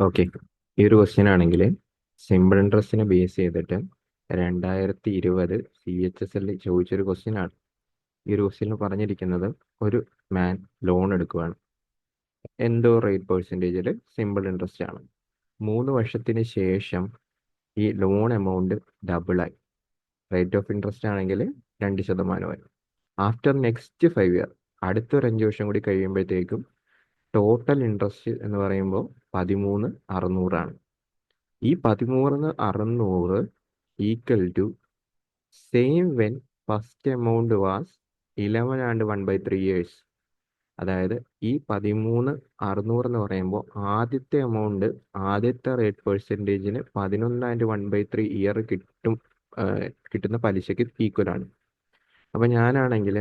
Okay. ഈ ഒരു question ആണെങ്കിൽ സിമ്പിൾ ഇൻട്രസ്റ്റിനെ ബേസ് ചെയ്തിട്ട് 2020 CHSL ചോദിച്ചൊരു ക്വസ്റ്റ്യൻ ആണ്. ഈ ഒരു ക്വസ്റ്റ്യനിൽ പറഞ്ഞിരിക്കുന്നത് ഒരു മാൻ ലോൺ എടുക്കുവാണ്. എന്തോ റേറ്റ് പെർസെൻറ്റേജിൽ സിമ്പിൾ ഇൻട്രസ്റ്റ് ആണ്. 3 വർഷത്തിന് ശേഷം ഈ ലോൺ എമൗണ്ട് ഡബിളായി. റേറ്റ് ഓഫ് ഇൻട്രസ്റ്റ് ആണെങ്കിൽ 2%. ആഫ്റ്റർ നെക്സ്റ്റ് 5 ഇയർ, അടുത്തൊരു 5 വർഷം കൂടി കഴിയുമ്പോഴത്തേക്കും ടോട്ടൽ ഇൻട്രസ്റ്റ് എന്ന് പറയുമ്പോൾ 13,600 ഈ 13,600 equal to same when first amount was 11 and 1/3 years. അതായത് ഈ 13,600 എന്ന് പറയുമ്പോൾ ആദ്യത്തെ എമൗണ്ട് ആദ്യത്തെ റേറ്റ് പെർസെൻറ്റേജിന് 11 ആൻഡ് 1/3 ഇയർ കിട്ടുന്ന പലിശയ്ക്ക് ഈക്വൽ ആണ്. അപ്പം ഞാനാണെങ്കിൽ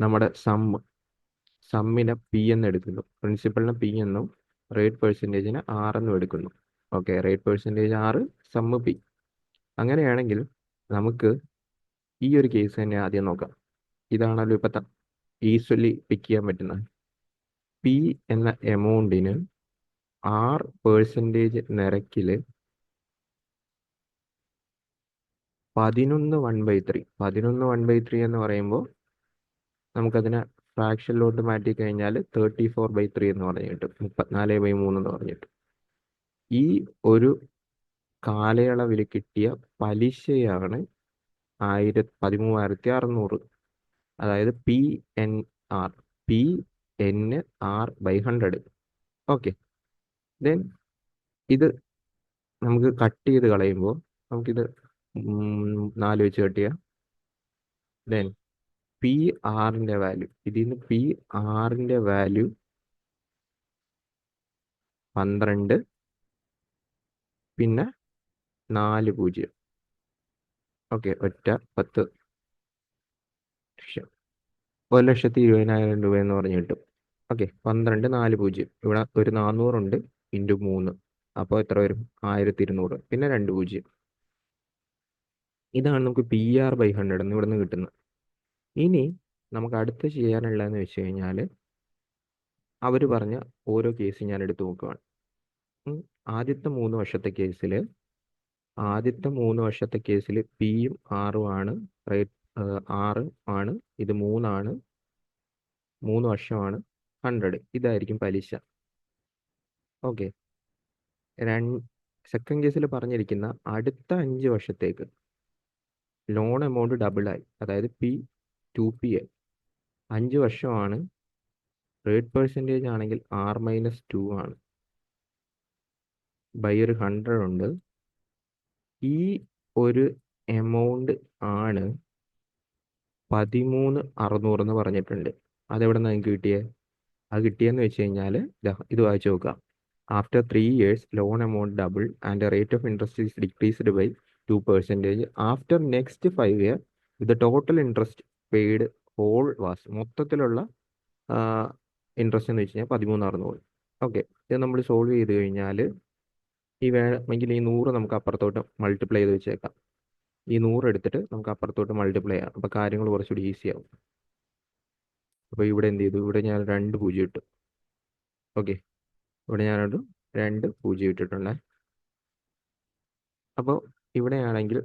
നമ്മുടെ സമ്മിനെ പി എന്ന് എടുക്കുന്നു, പ്രിൻസിപ്പളിനെ പി എന്നും റേറ്റ് പെർസെൻറ്റേജിന് എന്നും എടുക്കുന്നു. Okay, rate percentage 6, sum P. അങ്ങനെയാണെങ്കിൽ നമുക്ക് ഈ ഒരു കേസ് തന്നെ ആദ്യം നോക്കാം. ഇതാണല്ലോ ഇപ്പം ഈസിലി പിക്ക് ചെയ്യാൻ പറ്റുന്നത്. പി എന്ന എമൗണ്ടിന് 6% നിരക്കിൽ 11/3 എന്ന് പറയുമ്പോൾ നമുക്കതിനെ ഫ്രാക്ഷനിലോട്ട് മാറ്റി കഴിഞ്ഞാൽ 34/3 എന്ന് പറഞ്ഞു കിട്ടും, 34/3 എന്ന് പറഞ്ഞിട്ട്. ഈ ഒരു കാലയളവിൽ കിട്ടിയ പലിശയാണ് 13,600. അതായത് PNR, PNR/100. ഓക്കെ, ദെൻ ഇത് നമുക്ക് കട്ട് ചെയ്ത് കളയുമ്പോൾ നമുക്കിത് 4 വെച്ച് കട്ട് ചെയ്യാം. ദെൻ PR വാല്യൂ, ഇതിൽ നിന്ന് PR വാല്യൂ 12, പിന്നെ 4 0. ഓക്കെ, 10 ലക്ഷം, 1,20,000 രൂപ എന്ന് പറഞ്ഞു കിട്ടും. ഓക്കെ, 12, 4 0. ഇവിടെ ഒരു 400 ഉണ്ട്, ഇൻറ്റു 3, അപ്പോൾ എത്ര വരും? 1,200, പിന്നെ 2 0. ഇതാണ് നമുക്ക് PR/100 എന്ന് ഇവിടെ നിന്ന് കിട്ടുന്നത്. ഇനി നമുക്ക് അടുത്ത് ചെയ്യാനുള്ളതെന്ന് വെച്ച് കഴിഞ്ഞാൽ അവർ പറഞ്ഞ ഓരോ കേസ് ഞാൻ എടുത്തു നോക്കുകയാണ്. ആദ്യത്തെ 3 വർഷത്തെ കേസിൽ പിയും 6ഉം ആണ്. റേറ്റ് 6 ആണ്, ഇത് 3 ആണ്, 3 വർഷമാണ്, 100. ഇതായിരിക്കും പലിശ. ഓക്കെ, സെക്കൻഡ് കേസിൽ പറഞ്ഞിരിക്കുന്ന അടുത്ത 5 വർഷത്തേക്ക് ലോൺ എമൗണ്ട് ഡബിളായി. അതായത് P2P 5 വർഷമാണ്. റേറ്റ് പെർസെൻറ്റേജ് ആണെങ്കിൽ R-2 ആണ്. ബൈ ഒരു 100 ഉണ്ട്. ഈ ഒരു എമൗണ്ട് ആണ് 13,600 എന്ന് പറഞ്ഞിട്ടുണ്ട്. അതെവിടെ നിന്ന് നിങ്ങൾക്ക് കിട്ടിയത്? അത് കിട്ടിയെന്ന് വെച്ച് കഴിഞ്ഞാൽ ഇത് വായിച്ചു നോക്കാം. After 3 years loan amount double and rate of interest is decreased by 2%. After next 5 year ഇത് total interest paid whole was, മൊത്തത്തിലുള്ള ഇൻട്രസ്റ്റ് എന്ന് വെച്ച് കഴിഞ്ഞാൽ 13,600. ഓക്കെ, ഇത് നമ്മൾ സോൾവ് ചെയ്ത് കഴിഞ്ഞാൽ ഈ വേണമെങ്കിൽ ഈ 100 നമുക്ക് അപ്പുറത്തോട്ട് മൾട്ടിപ്ലൈ ചെയ്ത് വെച്ചേക്കാം. ഈ 100 എടുത്തിട്ട് നമുക്ക് അപ്പുറത്തോട്ട് മൾട്ടിപ്ലൈ ചെയ്യാം. അപ്പോൾ കാര്യങ്ങൾ കുറച്ചുകൂടി ഈസി ആവും. അപ്പോൾ ഇവിടെ എന്ത് ചെയ്തു? ഇവിടെ ഞാൻ 2 0 ഇട്ടു. ഓക്കെ, ഇവിടെ ഞാനൊരു 2 0 ഇട്ടിട്ടുണ്ട്. അപ്പോൾ ഇവിടെയാണെങ്കിൽ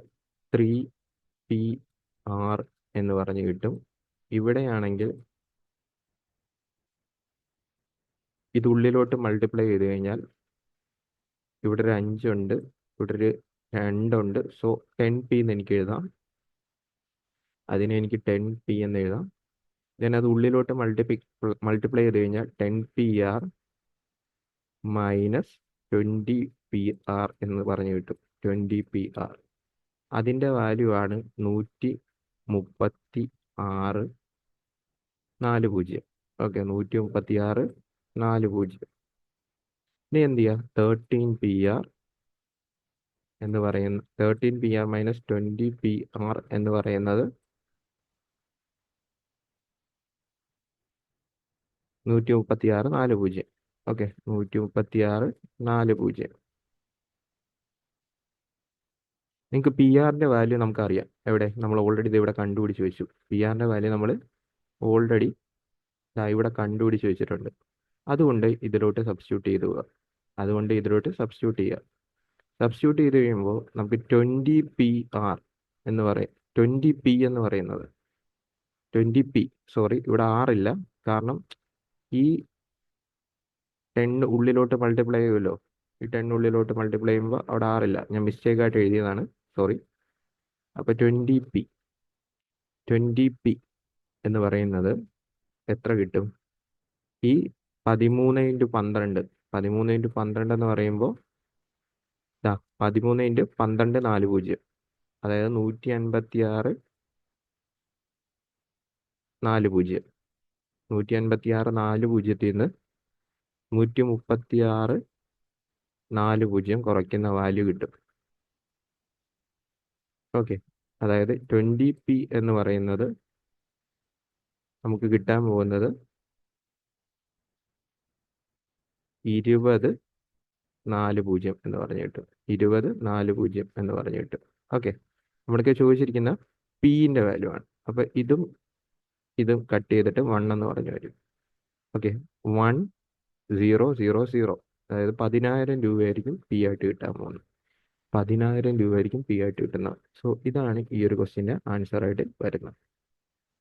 3PR എന്ന് പറഞ്ഞ് കിട്ടും. ഇവിടെയാണെങ്കിൽ ഇത് ഉള്ളിലോട്ട് മൾട്ടിപ്ലൈ ചെയ്ത് കഴിഞ്ഞാൽ ഇവിടെ ഒരു 5 ഉണ്ട്, ഇവിടെ ഒരു 2 ഉണ്ട്. സോ 10P എന്ന് എനിക്ക് എഴുതാം. അതിനെ എനിക്ക് 10P എന്ന് എഴുതാം. ദെൻ അത് ഉള്ളിലോട്ട് മൾട്ടിപ്ലൈ ചെയ്ത് കഴിഞ്ഞാൽ 10PR മൈനസ് 20PR എന്ന് പറഞ്ഞു കിട്ടും. 20PR അതിൻ്റെ വാല്യൂ ആണ് 136, 40. ഓക്കെ, 136, 40. ഇനി എന്ത് ചെയ്യുക? 13PR എന്ന് പറയുന്ന 13PR മൈനസ് 20PR എന്ന് പറയുന്നത് 136, 40. ഓക്കെ, 136, 40. നിങ്ങൾക്ക് PR വാല്യൂ നമുക്കറിയാം. എവിടെ? നമ്മൾ ഓൾറെഡി ഇത് ഇവിടെ കണ്ടുപിടിച്ച് വെച്ചു. PR വാല്യൂ നമ്മൾ ഓൾറെഡി ഇവിടെ കണ്ടുപിടിച്ച് വെച്ചിട്ടുണ്ട്. അതുകൊണ്ട് ഇതിലോട്ട് സബ്സ്റ്റിറ്റ്യൂട്ട് ചെയ്ത് പോവുക. അതുകൊണ്ട് ഇതിലോട്ട് സബ്സ്റ്റിറ്റ്യൂട്ട് ചെയ്യുക. സബ്സ്റ്റിറ്റ്യൂട്ട് ചെയ്ത് കഴിയുമ്പോൾ നമുക്ക് 20PR എന്ന് പറയും. 20P എന്ന് പറയുന്നത് 20P, സോറി ഇവിടെ ആറില്ല, കാരണം ഈ 10 ഉള്ളിലോട്ട് മൾട്ടിപ്ലൈ ചെയ്യുമല്ലോ. ഈ 10 ഉള്ളിലോട്ട് മൾട്ടിപ്ലൈ ചെയ്യുമ്പോൾ അവിടെ ആറില്ല, ഞാൻ മിസ്റ്റേക്ക് ആയിട്ട് എഴുതിയതാണ്, സോറി. അപ്പോൾ 20P എന്ന് പറയുന്നത് എത്ര കിട്ടും? ഈ 13 × 12 എന്ന് പറയുമ്പോൾ 13 × 12 40, അതായത് 156 40. 156 40 നിന്ന് 136 40 കുറയ്ക്കുന്ന വാല്യൂ കിട്ടും. ഓക്കെ, അതായത് 20P എന്ന് പറയുന്നത് നമുക്ക് കിട്ടാൻ പോകുന്നത് 20 40 എന്ന് പറഞ്ഞു കിട്ടും. 20 40 എന്ന് പറഞ്ഞു കിട്ടും. ഓക്കെ, നമ്മൾക്ക് ചോദിച്ചിരിക്കുന്ന Pന്റെ വാല്യൂ ആണ്. അപ്പോൾ ഇതും കട്ട് ചെയ്തിട്ട് 1 എന്ന് പറഞ്ഞു വരും. ഓക്കെ, 1000, അതായത് 10,000 രൂപയായിരിക്കും P ആയിട്ട് കിട്ടാൻ പോകുന്നത്. 10,000 രൂപയായിരിക്കും P ആയിട്ട് കിട്ടുന്നത്. സോ ഇതാണ് ഈ ഒരു ക്വസ്റ്റ്യൻ്റെ ആൻസർ ആയിട്ട് വരുന്നത്.